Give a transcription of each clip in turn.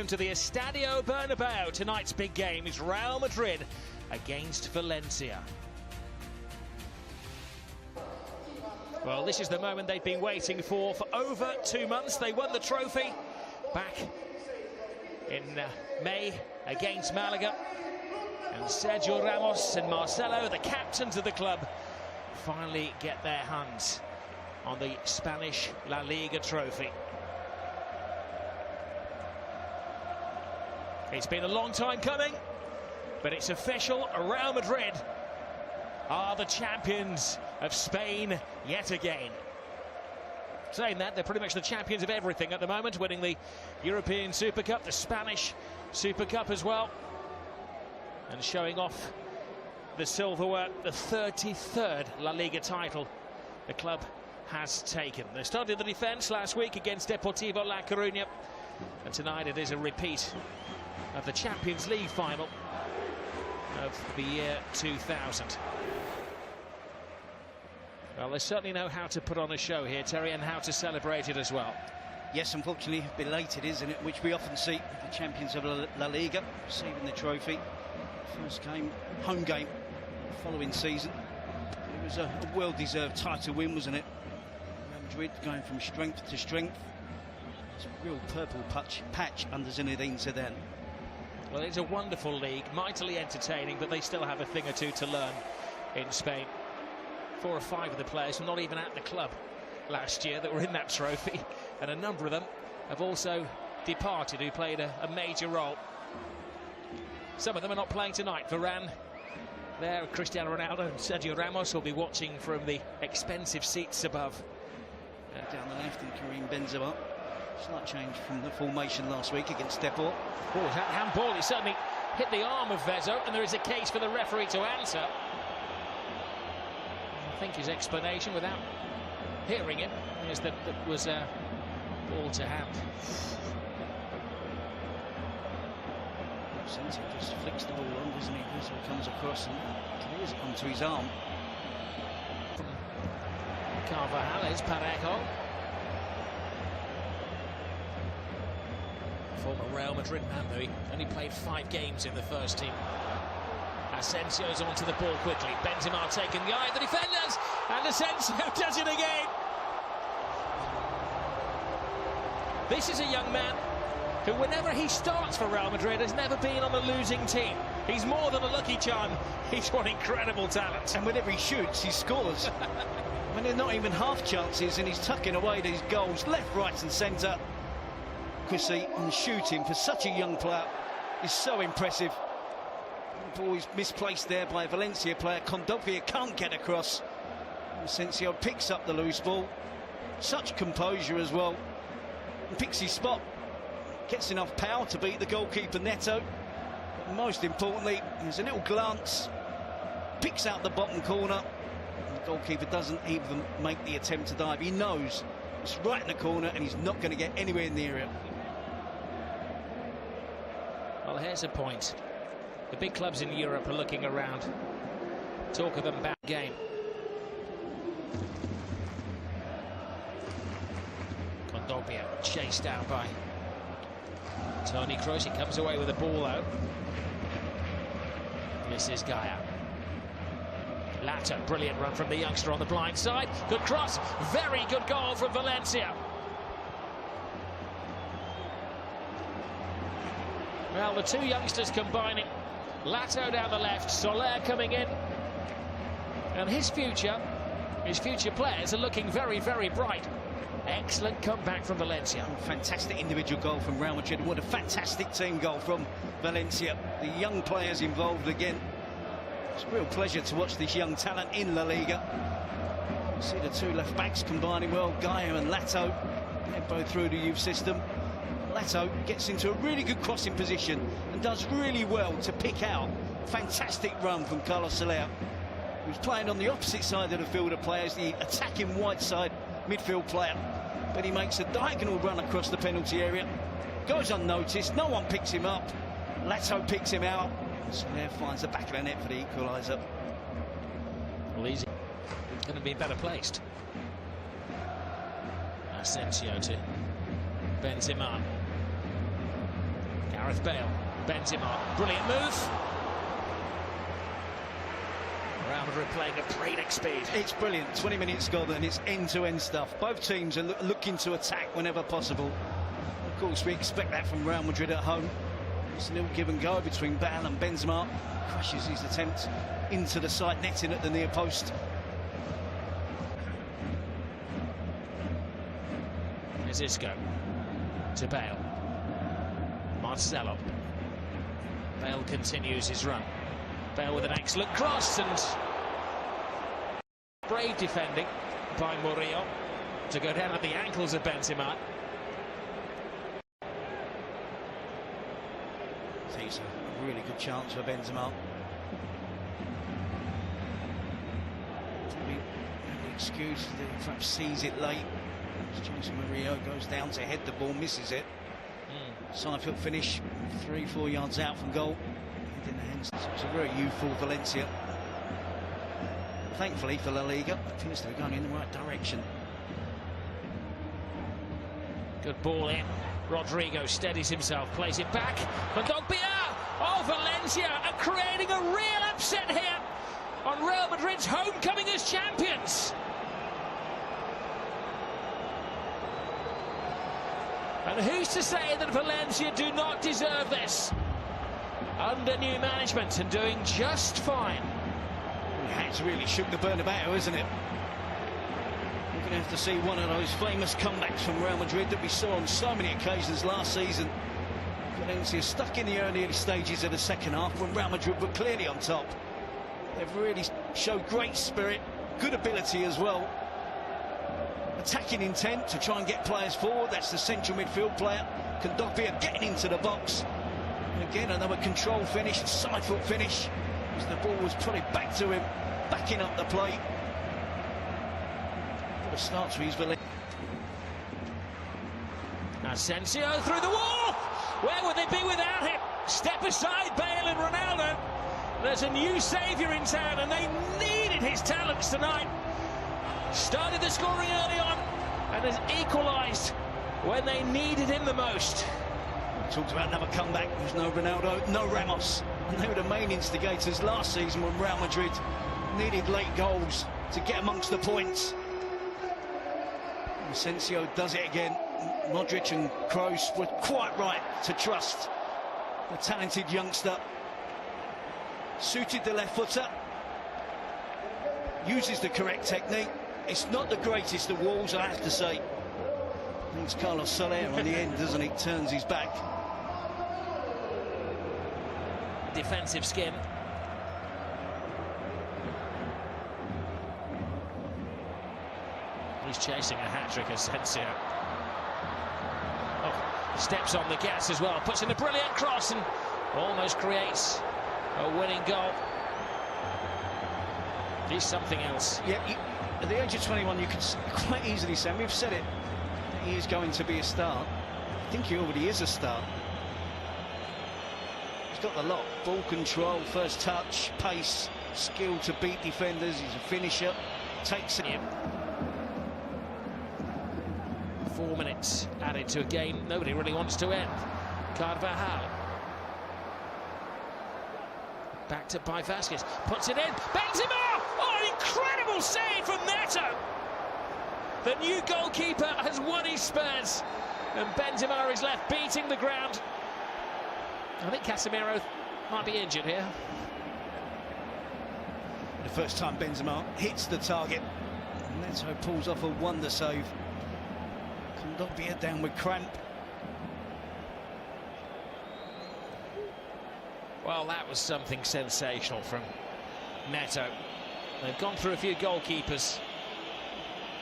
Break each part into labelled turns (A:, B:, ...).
A: to the Estadio Bernabeu. Tonight's big game is Real Madrid against Valencia. Well, this is the moment they've been waiting for over 2 months. They won the trophy back in May against Malaga. And Sergio Ramos and Marcelo, the captains of the club, finally get their hands on the Spanish La Liga trophy. It's been a long time coming, but it's official. Real Madrid are the champions of Spain yet again. Saying that, they're pretty much the champions of everything at the moment, winning the European Super Cup, the Spanish Super Cup as well, and showing off the silverware, the 33rd La Liga title the club has taken. They started the defence last week against Deportivo La Coruña, and tonight it is a repeat of the Champions League final of the year 2000. Well, they certainly know how to put on a show here, Terry, and how to celebrate it as well.
B: Yes, unfortunately, belated, isn't it? Which we often see, the champions of La Liga receiving the trophy. First game, home game, following season. It was a well-deserved title win, wasn't it? Real Madrid going from strength to strength. It's a real purple patch under Zinedine Zidane.
A: Well, it's a wonderful league, mightily entertaining, but they still have a thing or two to learn in Spain. 4 or 5 of the players were not even at the club last year that were in that trophy, and a number of them have also departed who played a major role. Some of them are not playing tonight. Varane there, Cristiano Ronaldo and Sergio Ramos will be watching from the expensive seats above.
B: Down the left, and Karim Benzema. Slight change from the formation last week against Deport.
A: Oh, that handball, it certainly hit the arm of Vezzo, and there is a case for the referee to answer. I think his explanation, without hearing it, is that it was a ball to hand.
B: Centre just flicks the ball on, doesn't he? Vezzo comes across and clears it onto his arm.
A: Carvajal is Parejo. Former Real Madrid man, though, he only played 5 games in the first team. Asensio's onto the ball quickly. Benzema taking the eye of the defenders, and Asensio does it again. This is a young man who, whenever he starts for Real Madrid, has never been on a losing team. He's more than a lucky charm. He's got incredible talent.
B: And whenever he shoots, he scores. When they're not even half chances, and he's tucking away these goals left, right and centre. Accuracy and shooting for such a young player is so impressive. The ball is misplaced there by a Valencia player. Condovia can't get across. Asensio picks up the loose ball. Such composure as well. And picks his spot. Gets enough power to beat the goalkeeper Neto. But most importantly, there's a little glance. Picks out the bottom corner. The goalkeeper doesn't even make the attempt to dive. He knows it's right in the corner and he's not going to get anywhere near it.
A: Well, here's a point. The big clubs in Europe are looking around. Talk of a bad game. Condovia chased down by Toni Kroos. He comes away with the ball out. This is Gaia. Latta, brilliant run from the youngster on the blind side. Good cross, very good goal from Valencia. Well, the 2 youngsters combining. Lato down the left, Soler coming in. And his future players are looking very, very bright. Excellent comeback from Valencia.
B: Fantastic individual goal from Real Madrid. What a fantastic team goal from Valencia. The young players involved again. It's a real pleasure to watch this young talent in La Liga. You see the 2 left backs combining well, Gaia and Lato. They're both through the youth system. Lato gets into a really good crossing position and does really well to pick out a fantastic run from Carlos Soler, who's playing on the opposite side of the field of players, the attacking wide side midfield player. But he makes a diagonal run across the penalty area, goes unnoticed, no one picks him up. Lato picks him out. Soler finds the back of the net for the equaliser.
A: Well, he's going to be better placed. Asensio to Benzema. Gareth Bale, Benzema, brilliant move. Real Madrid playing at breakneck speed.
B: It's brilliant. 20 minutes gone and it's end-to-end stuff. Both teams are looking to attack whenever possible. Of course, we expect that from Real Madrid at home. It's a little give and go between Bale and Benzema. Crushes his attempt into the side netting at the near post.
A: Here's Isco to Bale. Marcelo. Bale continues his run. Bale with an excellent cross and brave defending by Murillo to go down at the ankles of Benzema.
B: I think it's a really good chance for Benzema. Probably the excuse that perhaps sees it late. Jose Murillo goes down to head the ball, misses it. Side foot finish, 3-4 yards out from goal. In the hands. It's a very youthful Valencia. Thankfully for La Liga, it appears to be going in the right direction.
A: Good ball in. Rodrigo steadies himself, plays it back. Kondogbia! Oh, Valencia are creating a real upset here on Real Madrid's homecoming as champions. And who's to say that Valencia do not deserve this? Under new management and doing just fine.
B: It's really shook the Bernabeu, isn't it? We're going to have to see one of those famous comebacks from Real Madrid that we saw on so many occasions last season. Valencia stuck in the early stages of the second half when Real Madrid were clearly on top. They've really showed great spirit, good ability as well. Attacking intent to try and get players forward. That's the central midfield player. Kondogbia getting into the box. And again, another control finish, side foot finish. As the ball was put back to him, backing up the play. What a start to his Valencia.
A: Asensio through the wall. Where would they be without him? Step aside, Bale and Ronaldo. There's a new saviour in town, and they needed his talents tonight. Started the scoring early on and has equalised when they needed him the most.
B: We talked about another comeback. There's no Ronaldo, no Ramos. And they were the main instigators last season when Real Madrid needed late goals to get amongst the points. Asensio does it again. Modric and Kroos were quite right to trust the talented youngster. Suited the left footer. Uses the correct technique. It's not the greatest of walls, I have to say. Thinks Carlos Soler on the end, doesn't he? Turns his back.
A: Defensive skin. He's chasing a hat-trick, Asensio. Oh, steps on the gas as well. Puts in a brilliant cross and almost creates a winning goal. He's something else.
B: Yeah, at the age of 21, you can quite easily say, and we've said it, that he is going to be a star. I think he already is a star. He's got the lot. Ball control, first touch, pace, skill to beat defenders. He's a finisher. Takes it.
A: 4 minutes added to a game nobody really wants to end. Carvajal. Backed up by Vasquez. Puts it in. Benzema! Oh, an incredible save from Neto! The new goalkeeper has won his Spurs. And Benzema is left beating the ground. I think Casemiro might be injured here.
B: The first time Benzema hits the target. Neto pulls off a wonder save. Kondogbia down with cramp.
A: Well, that was something sensational from Neto. They've gone through a few goalkeepers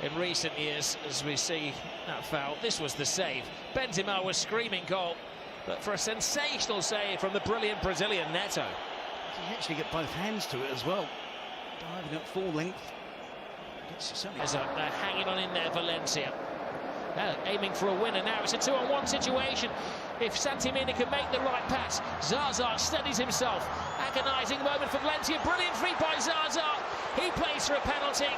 A: in recent years as we see that foul. This was the save. Benzema was screaming goal, but for a sensational save from the brilliant Brazilian Neto.
B: You actually get both hands to it as well. Diving at full length.
A: They're hanging on in there, Valencia. Aiming for a winner now. It's a 2-on-1 situation. If Santimina can make the right pass, Zaza steadies himself. Agonising moment for Valencia. Brilliant free by Zaza. He plays for a penalty.